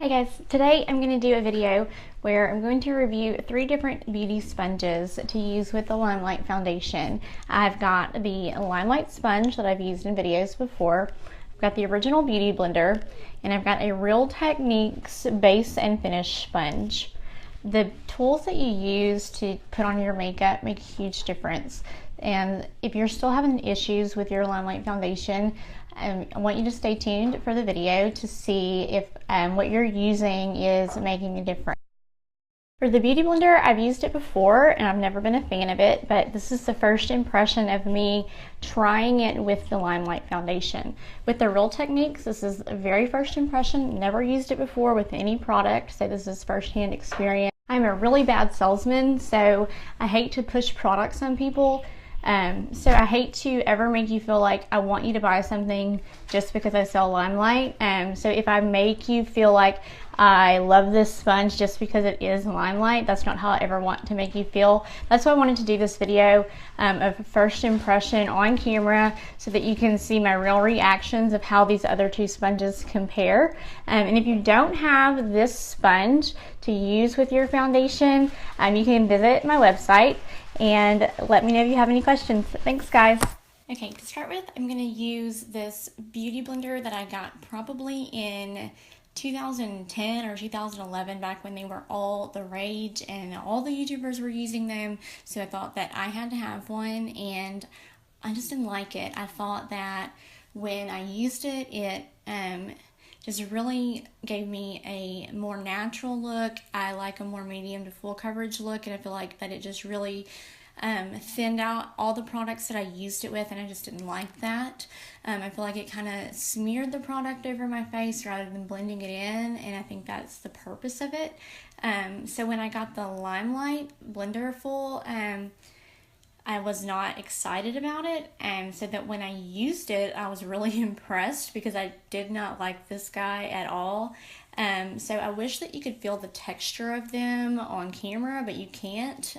Hey guys, today I'm going to do a video where I'm going to review 3 different beauty sponges to use with the Limelight foundation. I've got the Limelight sponge that I've used in videos before. I've got the original Beauty Blender, and I've got a Real Techniques base and finish sponge. The tools that you use to put on your makeup make a huge difference. And if you're still having issues with your Limelight foundation, I want you to stay tuned for the video to see if what you're using is making a difference. For the Beauty Blender, I've used it before and I've never been a fan of it, but this is the first impression of me trying it with the Limelight foundation. With the Real Techniques, this is the very first impression. Never used it before with any product, so this is first-hand experience. I'm a really bad salesman, so I hate to push products on people. So I hate to ever make you feel like I want you to buy something just because I sell Limelight. So if I make you feel like I love this sponge just because it is Limelight, that's not how I ever want to make you feel. That's why I wanted to do this video of first impression on camera so that you can see my real reactions of how these other 2 sponges compare. And if you don't have this sponge to use with your foundation, you can visit my website and let me know if you have any questions. Thanks, guys. Okay, to start with, I'm going to use this Beauty Blender that I got probably in 2010 or 2011, back when they were all the rage and all the YouTubers were using them. So I thought that I had to have one, and I just didn't like it. I thought that when I used it, it just really gave me a more natural look. I like a more medium to full coverage look, and I feel like that it just really thinned out all the products that I used it with, and I just didn't like that. I feel like it kind of smeared the product over my face rather than blending it in, and I think that's the purpose of it. So when I got the Limelight Blender Full, I was not excited about it, and so that when I used it, I was really impressed because I did not like this guy at all. So I wish that you could feel the texture of them on camera, but you can't.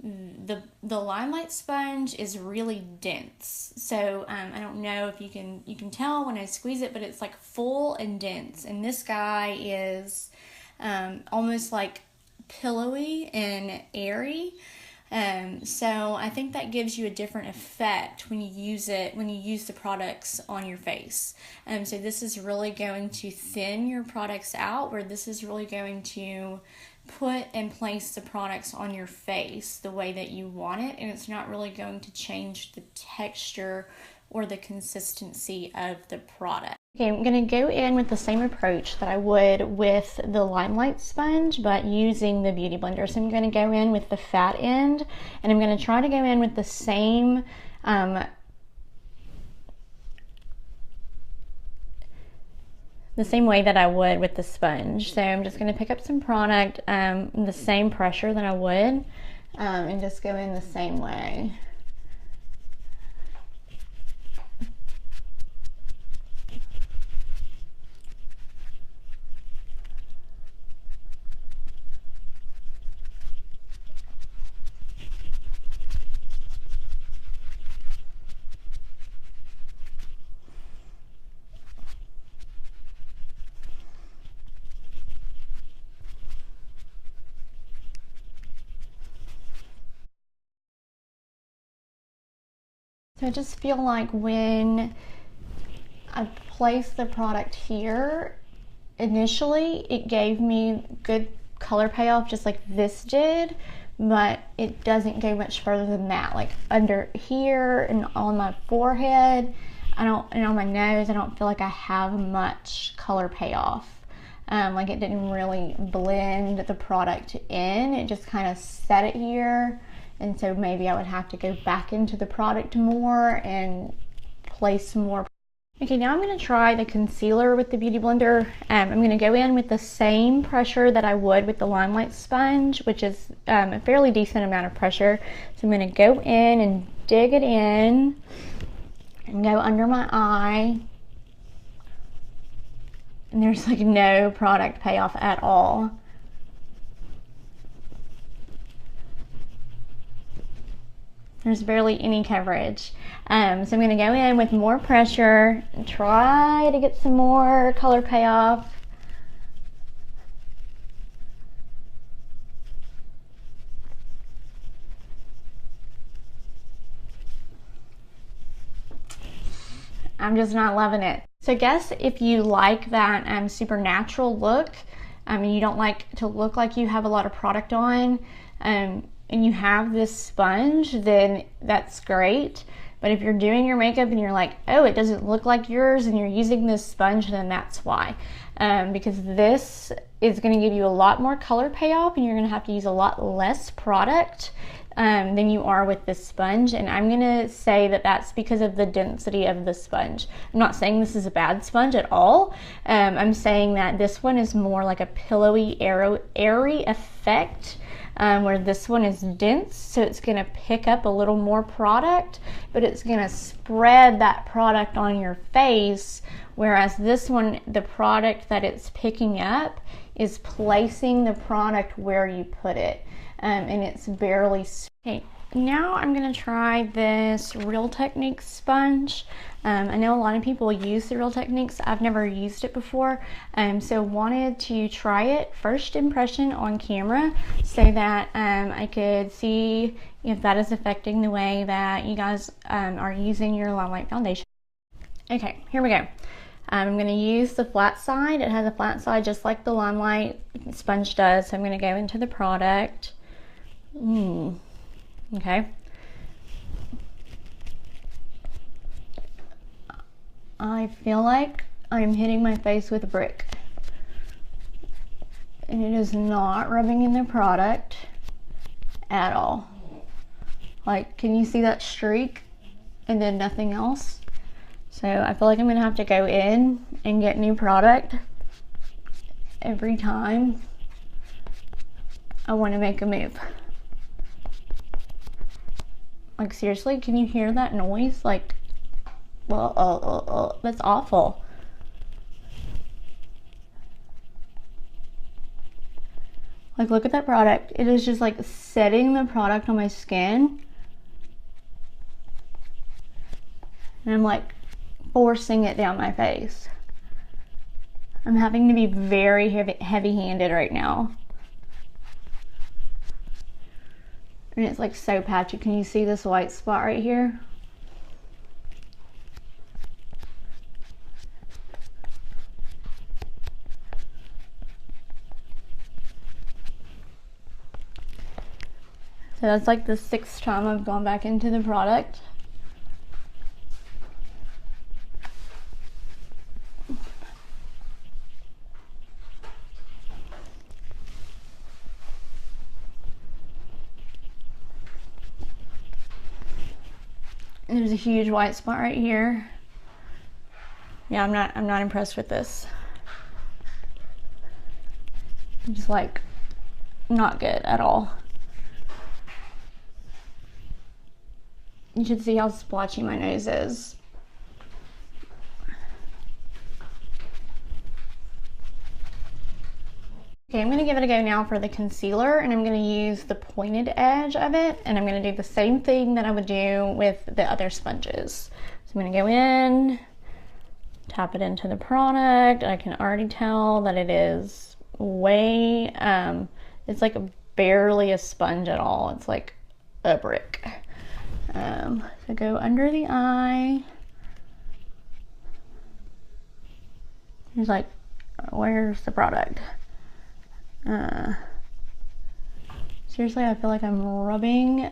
The Limelight sponge is really dense, so I don't know if you can tell when I squeeze it, but it's like full and dense, and this guy is almost like pillowy and airy. So I think that gives you a different effect when you use the products on your face. So this is really going to thin your products out, where this is really going to put and place the products on your face the way that you want it, and it's not really going to change the texture or the consistency of the product. Okay, I'm going to go in with the same approach that I would with the Limelight sponge, but using the Beauty Blender. So I'm going to go in with the fat end, and I'm going to try to go in with the same way that I would with the sponge. So I'm just going to pick up some product, the same pressure that I would, and just go in the same way. So I just feel like when I placed the product here, initially it gave me good color payoff just like this did, but it doesn't go much further than that. Like under here and on my forehead, and on my nose, I don't feel like I have much color payoff. Like it didn't really blend the product in, it just kind of set it here. And so maybe I would have to go back into the product more and place more. Okay, now I'm going to try the concealer with the Beauty Blender. I'm going to go in with the same pressure that I would with the Limelight sponge, which is a fairly decent amount of pressure. So I'm going to go in and dig it in and go under my eye. And there's like no product payoff at all. There's barely any coverage. So I'm going to go in with more pressure and try to get some more color payoff. I'm just not loving it. So I guess if you like that super natural look, you don't like to look like you have a lot of product on, and you have this sponge, then that's great. But if you're doing your makeup and you're like, oh, it doesn't look like yours, and you're using this sponge, then that's why. Because this is going to give you a lot more color payoff, and you're going to have to use a lot less product than you are with this sponge. And I'm going to say that that's because of the density of the sponge. I'm not saying this is a bad sponge at all. I'm saying that this one is more like a pillowy, airy effect. Where this one is dense, so it's going to pick up a little more product, but it's going to spread that product on your face, whereas this one, the product that it's picking up is placing the product where you put it, and it's barely. Okay, now I'm going to try this Real Techniques sponge. I know a lot of people use the Real Techniques. I've never used it before, so wanted to try it first impression on camera so that I could see if that is affecting the way that you guys are using your Limelight foundation. Okay, here we go. I'm going to use the flat side. It has a flat side just like the Limelight sponge does, so I'm going to go into the product. Okay. I feel like I'm hitting my face with a brick, and it is not rubbing in the product at all. Like, can you see that streak and then nothing else? So I feel like I'm gonna have to go in and get new product every time I want to make a move. Like, seriously, can you hear that noise? Like, that's awful. Like, look at that product. It is just like setting the product on my skin, and I'm like forcing it down my face. I'm having to be very heavy-handed right now. And it's like so patchy. Can you see this white spot right here? So that's like the 6th time I've gone back into the product. And there's a huge white spot right here. Yeah, I'm not impressed with this. I'm just like not good at all. You should see how splotchy my nose is. Okay, I'm gonna give it a go now for the concealer, and I'm gonna use the pointed edge of it, and I'm gonna do the same thing that I would do with the other sponges. So I'm gonna go in, tap it into the product. I can already tell that it is way, it's like barely a sponge at all. It's like a brick. So go under the eye. He's like, where's the product? Seriously, I feel like I'm rubbing,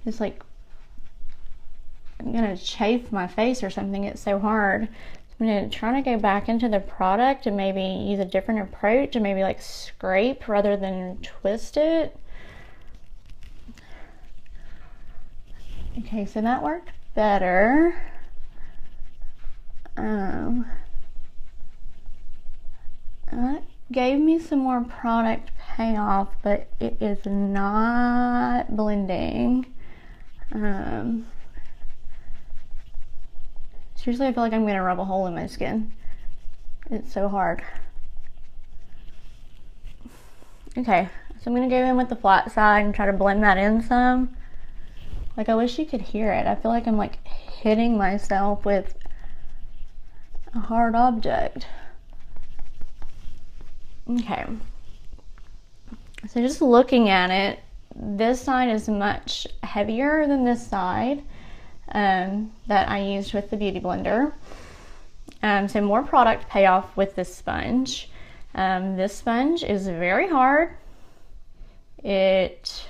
it's like I'm gonna chafe my face or something. It's so hard. I'm gonna try to go back into the product and maybe use a different approach and maybe like scrape rather than twist it. Okay, so that worked better. That gave me some more product payoff, but it is not blending. Seriously, I feel like I'm gonna rub a hole in my skin. It's so hard. Okay, so I'm gonna go in with the flat side and try to blend that in some. Like, I wish you could hear it. I feel like I'm like hitting myself with a hard object. Okay. So just looking at it, this side is much heavier than this side. that I used with the Beauty Blender. So more product payoff with this sponge. This sponge is very hard. It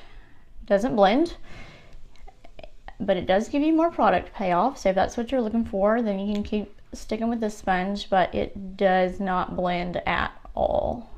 doesn't blend, but it does give you more product payoff. So if that's what you're looking for, then you can keep sticking with this sponge, but it does not blend at all.